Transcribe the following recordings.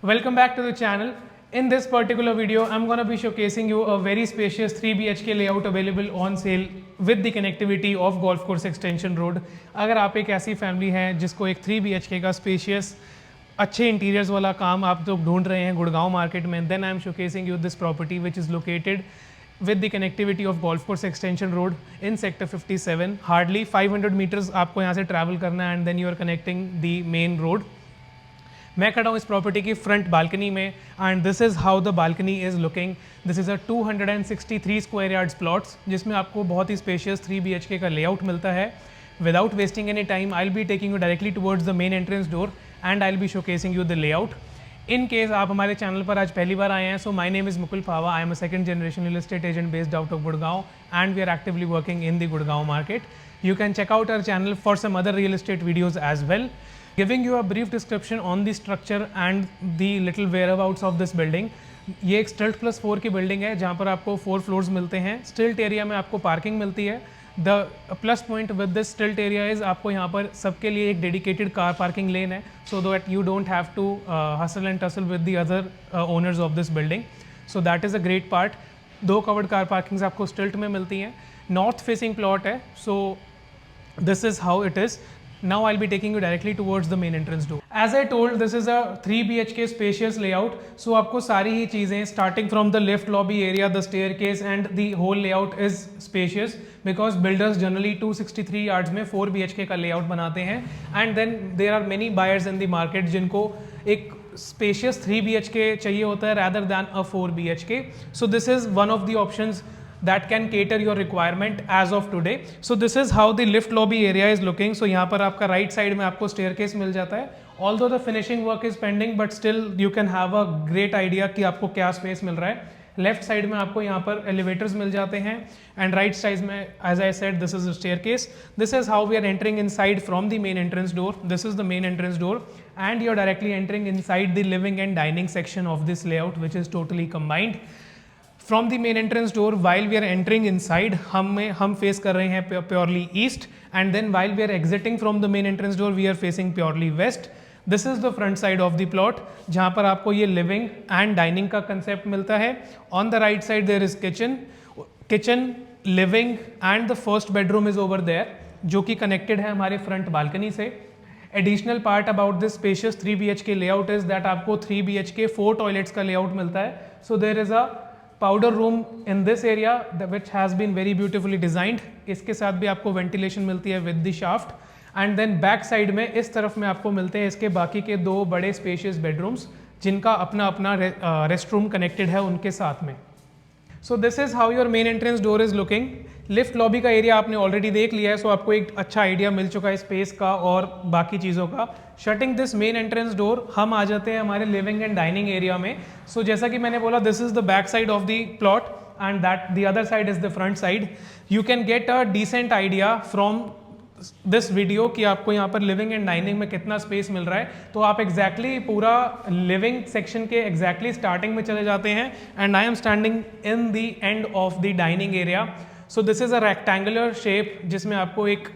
Welcome back to the channel. In this particular video, I'm going to be showcasing you a very spacious 3 BHK layout available on sale with the connectivity of Golf Course Extension Road. अगर आप एक ऐसी family है जिसको एक 3 BHK का spacious अच्छे interiors वाला काम आप लोग ढूंढ रहे हैं गुड़गांव मार्केट में, then I'm showcasing you this property which is located with the connectivity of Golf Course Extension Road in Sector 57. Hardly 500 meters आपको यहाँ से ट्रैवल करना है and then you are connecting the main road. मैं खड़ा हूँ इस प्रॉपर्टी की फ्रंट बालकनी में and this is how the balcony is looking. This is a 263 square yards plots जिसमें आपको बहुत ही स्पेशियस 3 BHK का लेआउट मिलता है. Without wasting any time I will be taking you directly towards the main entrance door and I will be showcasing you the layout. In case आप हमारे channel पर आज पहली बार आए हैं, सो my name is Mukul Pawa. I am a second generation real estate agent based out of Gurgaon and we are actively working in the Gurgaon market. You can check out our channel for some other real estate videos as well. Giving you a brief description on the structure and the little whereabouts of this building. ये एक स्टिल्ट plus 4 की building है जहाँ पर आपको 4 floors मिलते हैं. स्टिल्ट एरिया में आपको पार्किंग मिलती है. The plus point with this स्टिल्ट एरिया इज़ आपको यहाँ पर सबके लिए एक डेडिकेटेड कार पार्किंग लेन है, so that you don't have to hustle and tussle with the other owners of this building. So that is a great part. 2 covered car parkings आपको stilt में मिलती हैं. नॉर्थ फेसिंग प्लॉट है, सो this is how it is. Now I'll be taking you directly towards the main entrance door. As I told, this is a 3 BHK spacious layout. So आपको सारी ही चीज़ें starting from the lift lobby area, the staircase and the whole layout is spacious because builders generally 263 yards में 4 BHK का layout बनाते हैं and then there are many buyers in the market जिनको एक spacious 3 BHK चाहिए होता है rather than a 4 BHK. So this is one of the options that can cater your requirement as of today. So this is how the lift lobby area is looking. So यहाँ पर आपका right side में आपको staircase मिल जाता है. Although the finishing work is pending, but still you can have a great idea कि आपको क्या space मिल रहा है. Left side में आपको यहाँ पर elevators मिल जाते हैं and right side में, as I said, this is the staircase. This is how we are entering inside from the main entrance door. This is the main entrance door and you are directly entering inside the living and dining section of this layout, which is totally combined. From the main entrance door, while we are entering inside, हम face कर रहे हैं purely east, and then while we are exiting from the main entrance door, we are facing purely west. This is the front side of the plot, जहाँ पर आपको ये living and dining का concept मिलता है. On the right side there is kitchen, living and the first bedroom is over there, जो कि connected है हमारे front balcony से. Additional part about this spacious 3 BHK layout is that आपको 3 BHK 4 toilets का layout मिलता है. So there is a powder room in this area which has been very beautifully designed. इसके साथ भी आपको वेंटिलेशन मिलती है with the shaft and then back side में इस तरफ में आपको मिलते हैं इसके बाकी के 2 बड़े स्पेशियस बेडरूम्स जिनका अपना अपना रेस्ट रूम कनेक्टेड है उनके साथ में. सो this is how your main entrance door is looking. Lift lobby का एरिया आपने ऑलरेडी देख लिया है, सो आपको एक अच्छा आइडिया मिल चुका है स्पेस का और बाकी चीज़ों का. Shutting this main entrance door हम आ जाते हैं हमारे लिविंग एंड डाइनिंग एरिया में. सो जैसा कि मैंने बोला, this is the back side of the plot and that the other side is the front side. You can get a decent idea from this video कि आपको यहाँ पर लिविंग एंड डाइनिंग में कितना स्पेस मिल रहा है. तो आप एग्जैक्टली पूरा लिविंग सेक्शन के एग्जैक्टली स्टार्टिंग में चले जाते हैं and I am standing in the end of the dining area. So this is a rectangular shape जिसमें आपको एक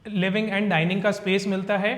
लिविंग एंड डाइनिंग का स्पेस मिलता है.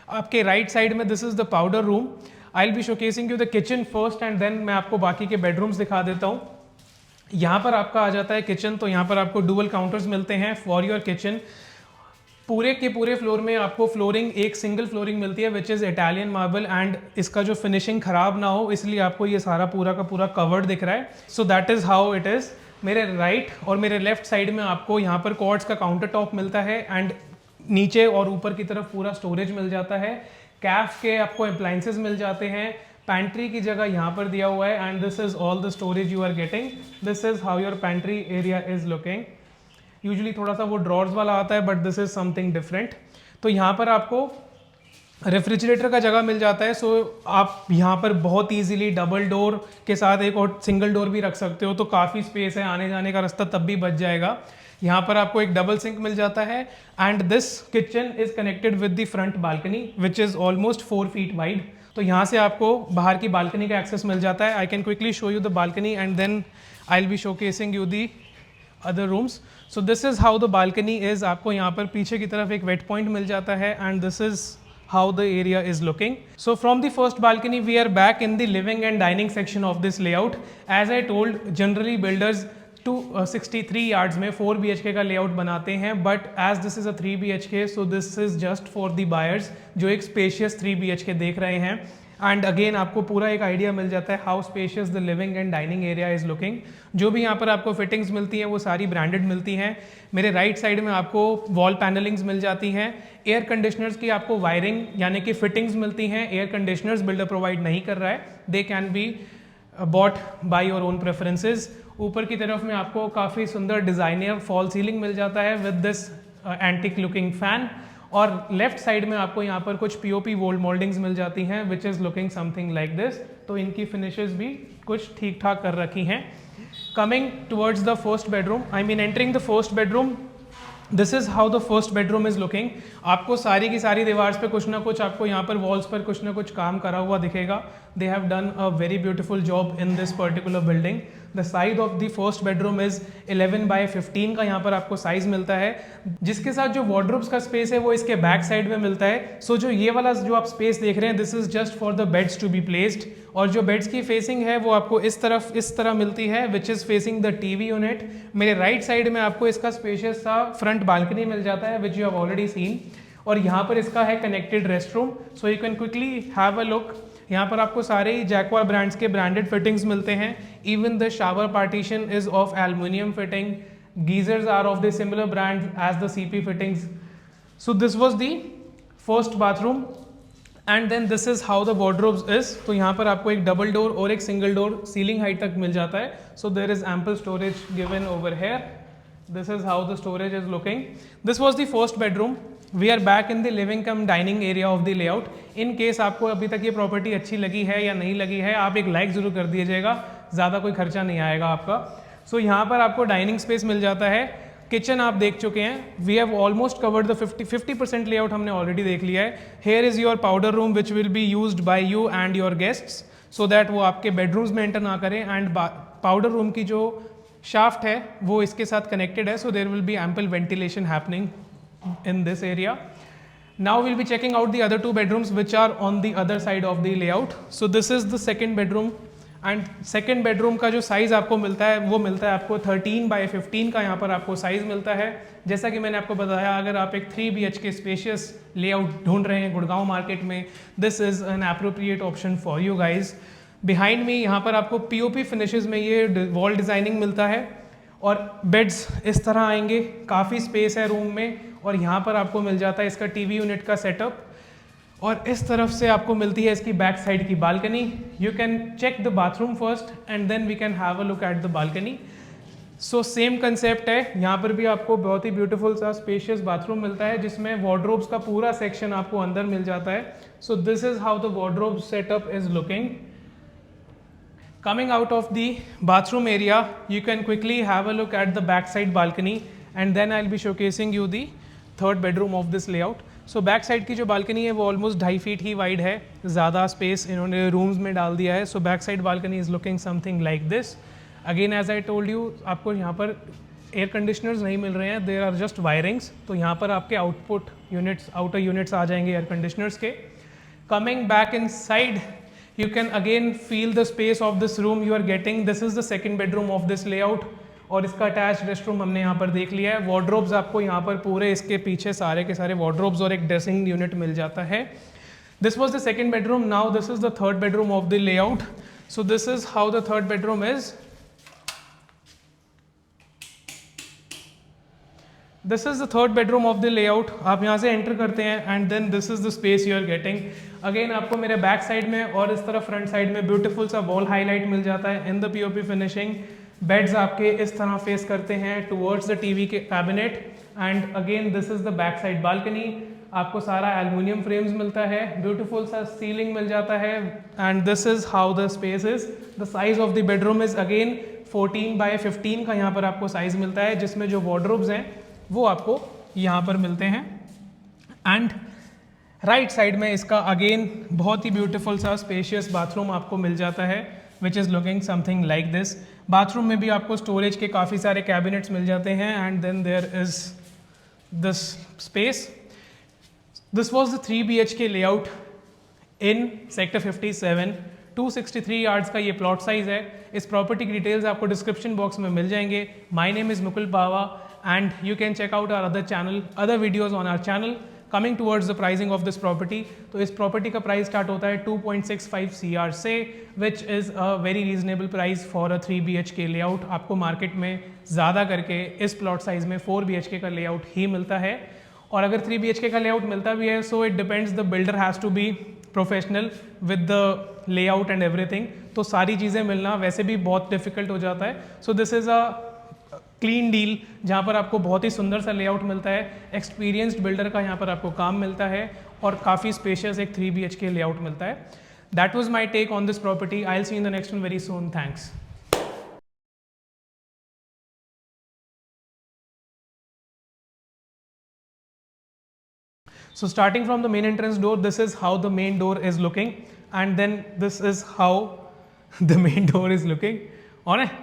आपके राइट साइड में this is the powder room. I will be showcasing you the kitchen first and then मैं आपको बाकी के बेडरूम्स दिखा देता हूँ. यहाँ पर आपका आ जाता है किचन. तो यहाँ पर आपको डुअल काउंटर्स मिलते हैं फॉर योर किचन. पूरे के पूरे फ्लोर में आपको फ्लोरिंग एक सिंगल फ्लोरिंग मिलती है which is Italian marble and इसका जो फिनिशिंग ख़राब ना हो इसलिए आपको ये सारा पूरा का पूरा कवर्ड दिख रहा है. So that is how it is. मेरे राइट और मेरे लेफ्ट साइड में आपको यहाँ पर क्वार्ट्ज का काउंटर टॉप मिलता है एंड नीचे और ऊपर की तरफ पूरा स्टोरेज मिल जाता है. कैफ के आपको अप्लायंसेस मिल जाते हैं. पैंट्री की जगह यहाँ पर दिया हुआ है and this is all the storage you are getting. This is how your pantry area is looking. Usually थोड़ा सा वो ड्रॉर्स वाला आता है but this is something different. तो यहाँ पर आपको रेफ्रिजरेटर का जगह मिल जाता है. सो आप यहाँ पर बहुत इजीली डबल डोर के साथ एक और सिंगल डोर भी रख सकते हो, तो काफ़ी स्पेस है, आने जाने का रास्ता तब भी बच जाएगा. यहाँ पर आपको एक डबल सिंक मिल जाता है and this kitchen is connected with the front balcony which is almost 4 feet wide. तो यहाँ से आपको बाहर की बालकनी का एक्सेस मिल जाता है. I can quickly show you the balcony and then I will be showcasing you the other rooms. So this is how the balcony is. आपको यहाँ पर पीछे की तरफ एक वेट पॉइंट मिल जाता है and this is how the area is looking. So from the first balcony we are back in the living and dining section of this layout. As I told, generally builders 263 yards में 4 BHK का layout बनाते हैं, but as this is a 3 BHK, so this is just for the buyers जो एक spacious 3 BHK देख रहे हैं. And again आपको पूरा एक आइडिया मिल जाता है how spacious the living and dining area is looking. जो भी यहाँ पर आपको फिटिंग्स मिलती हैं वो सारी ब्रांडेड मिलती हैं. मेरे राइट साइड में आपको वॉल पैनलिंग्स मिल जाती हैं. एयर कंडीशनर्स की आपको वायरिंग यानी कि फिटिंग्स मिलती हैं. एयर कंडीशनर्स बिल्डर प्रोवाइड नहीं कर रहा है, they can be bought by your own preferences. ऊपर की तरफ में आपको काफ़ी सुंदर डिज़ाइनर फॉल सीलिंग मिल जाता है with this antique looking fan. और लेफ्ट साइड में आपको यहाँ पर कुछ पीओपी वोल्ड मोल्डिंग्स मिल जाती हैं which is looking something like this. तो इनकी फिनिशेस भी कुछ ठीक ठाक कर रखी हैं. Coming towards the first bedroom, I mean entering the first bedroom, this is how the first bedroom is looking. आपको सारी की सारी दीवार पे कुछ ना कुछ आपको यहाँ पर वॉल्स पर कुछ ना कुछ काम करा हुआ दिखेगा. They have done a very beautiful job in this particular building. The size of the first bedroom is 11/15 का यहाँ पर आपको साइज मिलता है, जिसके साथ जो वार्डरोब्स का स्पेस है वो इसके बैक साइड में मिलता है. सो जो ये वाला जो आप स्पेस देख रहे हैं, this is just for the beds to be placed. और जो बेड्स की फेसिंग है वो आपको इस तरह मिलती है which is facing the TV unit. मेरे राइट साइड में आपको इसका स्पेशियस सा फ्रंट बालकनी मिल जाता है which you have already seen. और यहाँ पर इसका है connected rest room, so you can quickly have a look. यहाँ पर आपको सारे ही जैक्वार ब्रांड्स के ब्रांडेड फिटिंग्स मिलते हैं. Even the shower partition is of aluminium fitting. Geysers are of the similar brand as the CP fittings. So this was the first bathroom and then this is how the wardrobes is. तो यहाँ पर आपको एक double door और एक single door ceiling height तक मिल जाता है. So there is ample storage given over here. This is how the storage is looking. This was the first bedroom. We are back in the living cum dining area of the layout. In case आपको अभी तक ये property अच्छी लगी है या नहीं लगी है, आप एक लाइक ज़रूर कर दीजिएगा, ज़्यादा कोई खर्चा नहीं आएगा आपका. सो यहाँ पर आपको डाइनिंग स्पेस मिल जाता है. किचन आप देख चुके हैं. We have almost covered the 50% layout हमने ऑलरेडी देख लिया है. Here is your powder room which will be used by you and your guests, so that वो आपके बेडरूम्स में एंटर ना करें. एंड पाउडर रूम की जो शाफ्ट है वो इसके साथ कनेक्टेड है, so there will be ample ventilation happening in this area. Now will be checking out the other 2 bedrooms which are on the other side of the layout. So this is the second bedroom and second bedroom का जो size आपको मिलता है वो मिलता है आपको 13/15 का यहाँ पर आपको साइज़ मिलता है. जैसा कि मैंने आपको बताया, अगर आप एक 3 BHK स्पेशियस लेआउट ढूंढ रहे हैं गुड़गांव मार्केट में, this is an appropriate option for you guys. Behind में यहाँ पर आपको पीओपी फिनिशेस में ये वॉल डिज़ाइनिंग मिलता है और बेड्स इस तरह आएंगे. काफ़ी स्पेस है रूम में. और यहाँ पर आपको मिल जाता है इसका टीवी यूनिट का सेटअप. और इस तरफ से आपको मिलती है इसकी बैक साइड की balcony. You can check the bathroom first and then we can have a look at the balcony. So same concept है. यहाँ पर भी आपको बहुत ही ब्यूटीफुल सा स्पेशियस बाथरूम मिलता है जिसमें वार्डरोब्स का पूरा सेक्शन आपको अंदर मिल जाता है. सो this is how the wardrobe setup is looking. Coming out of the bathroom area, you can quickly have a look at the backside balcony and then I'll be showcasing you the third bedroom of this layout. So backside की जो balcony है वो almost 2.5 feet ही wide है. ज़्यादा space इन्होंने rooms में डाल दिया है. So backside balcony is looking something like this. Again as I told you, आपको यहाँ पर एयर कंडीशनर्स नहीं मिल रहे हैं, देयर आर जस्ट वायरिंग्स. तो यहाँ पर आपके आउटपुट यूनिट्स, आउटर यूनिट्स आ जाएंगे एयर कंडीशनर्स के. Coming back inside, you can again feel the space of this room you are getting. This is the second bedroom of this layout और इसका attach rest room हमने यहाँ पर देख लिया है. वार्डरोब्स आपको यहाँ पर पूरे इसके पीछे सारे के सारे वार्डरोब्स और एक ड्रेसिंग यूनिट मिल जाता है. This was the second bedroom. Now this is the third bedroom of the layout. So this is how the third bedroom is. This is the third bedroom of the layout. आप यहाँ से enter करते हैं and then this is the space you are getting. Again आपको मेरे back side में और इस तरफ फ्रंट साइड में ब्यूटीफुल सा वॉल हाईलाइट मिल जाता है in the POP finishing. Beds आपके इस तरह फेस करते हैं टुवर्ड्स द टीवी के cabinet. And again this is the back side balcony. आपको सारा एल्युमिनियम फ्रेम्स मिलता है, ब्यूटीफुल सा सीलिंग मिल जाता है. And this is how the space is. The size of the bedroom is again 14/15 का यहाँ पर आपको साइज मिलता है जिसमें जो वार्डरोब्स हैं वो आपको यहाँ पर मिलते हैं. एंड राइट साइड में इसका अगेन बहुत ही ब्यूटीफुल सा स्पेशियस बाथरूम आपको मिल जाता है which is looking something like this. Bathroom में भी आपको स्टोरेज के काफ़ी सारे कैबिनेट्स मिल जाते हैं and then there is this space. This was the 3 BHK layout in Sector 57. 263 yards का ये प्लॉट साइज है. इस प्रॉपर्टी की डिटेल्स आपको डिस्क्रिप्शन बॉक्स में मिल जाएंगे. My name is Mukul Pawa and you can check out our other videos on our channel. Coming towards the pricing of this property, तो इस प्रॉपर्टी का प्राइस स्टार्ट होता है 2.65 CR से, which is a very reasonable price for a 3 BHK layout. आपको market में ज़्यादा करके इस प्लॉट साइज में 4 BHK का लेआउट ही मिलता है. और अगर 3 BHK का लेआउट मिलता भी है, so it depends, the builder has to be professional with the layout and everything. तो सारी चीज़ें मिलना वैसे भी बहुत डिफिकल्ट हो जाता है. सो this is a clean deal जहाँ पर आपको बहुत ही सुंदर सा लेआउट मिलता है. एक्सपीरियंस्ड बिल्डर का यहाँ पर आपको काम मिलता है और काफ़ी स्पेशियस एक 3 BHK लेआउट मिलता है. That was my take on this property. I will see in the next one very soon. Thanks. So starting from the main entrance door, this is how the main door is looking, and then this is how the main door is looking. On it.